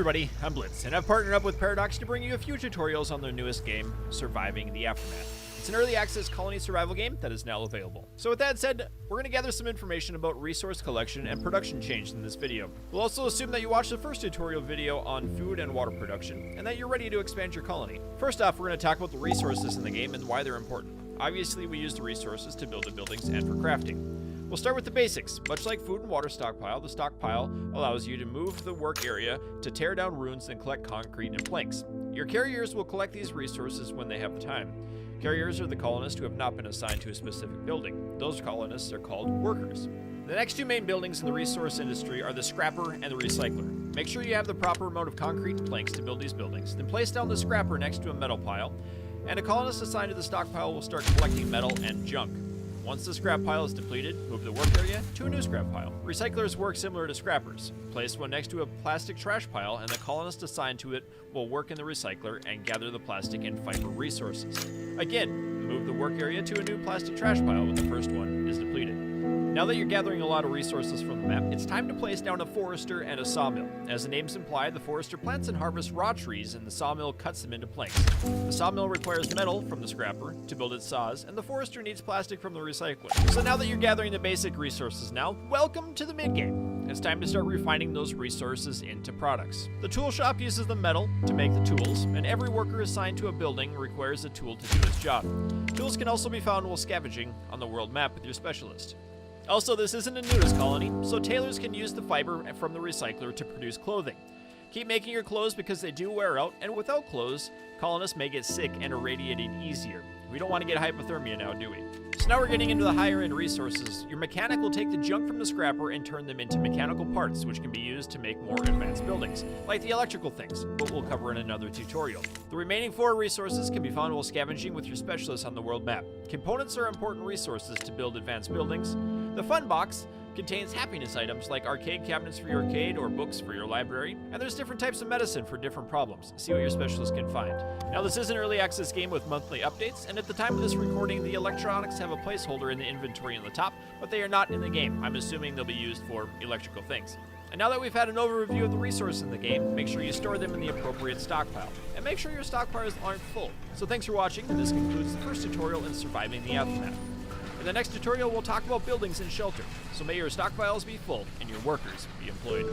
everybody, I'm Blitz, and I've partnered up with Paradox to bring you a few tutorials on their newest game, Surviving the Aftermath. It's an early access colony survival game that is now available. So with that said, we're going to gather some information about resource collection and production change in this video. We'll also assume that you watched the first tutorial video on food and water production, and that you're ready to expand your colony. First off, we're going to talk about the resources in the game and why they're important. Obviously, we use the resources to build the buildings and for crafting. We'll start with the basics. Much like food and water stockpile, the stockpile allows you to move the work area to tear down ruins and collect concrete and planks. Your carriers will collect these resources when they have the time. Carriers are the colonists who have not been assigned to a specific building. Those colonists are called workers. The next two main buildings in the resource industry are the scrapper and the recycler. Make sure you have the proper amount of concrete and planks to build these buildings. Then place down the scrapper next to a metal pile, and a colonist assigned to the stockpile will start collecting metal and junk. Once the scrap pile is depleted, move the work area to a new scrap pile. Recyclers work similar to scrappers. Place one next to a plastic trash pile, and the colonist assigned to it will work in the recycler and gather the plastic and fiber resources. Again, move the work area to a new plastic trash pile when the first one is depleted. Now that you're gathering a lot of resources from the map, it's time to place down a forester and a sawmill. As the names imply, the forester plants and harvests raw trees, and the sawmill cuts them into planks. The sawmill requires metal from the scrapper to build its saws, and the forester needs plastic from the recycler. So now that you're gathering the basic resources now, welcome to the mid-game. It's time to start refining those resources into products. The tool shop uses the metal to make the tools, and every worker assigned to a building requires a tool to do its job. Tools can also be found while scavenging on the world map with your specialist. Also, this isn't a nudist colony, so tailors can use the fiber from the recycler to produce clothing. Keep making your clothes because they do wear out, and without clothes, colonists may get sick and irradiated easier. We don't want to get hypothermia now, do we? So now we're getting into the higher end resources. Your mechanic will take the junk from the scrapper and turn them into mechanical parts, which can be used to make more advanced buildings, like the electrical things, but we'll cover in another tutorial. The remaining 4 resources can be found while scavenging with your specialists on the world map. Components are important resources to build advanced buildings. The fun box contains happiness items like arcade cabinets for your arcade or books for your library, and there's different types of medicine for different problems. See what your specialist can find. Now, this is an early access game with monthly updates, and at the time of this recording, the electronics have a placeholder in the inventory on the top, but they are not in the game. I'm assuming they'll be used for electrical things. And now that we've had an overview of the resources in the game, make sure you store them in the appropriate stockpile, and make sure your stockpiles aren't full. So thanks for watching, and this concludes the first tutorial in Surviving the Aftermath. In the next tutorial, we'll talk about buildings and shelter, so may your stockpiles be full and your workers be employed.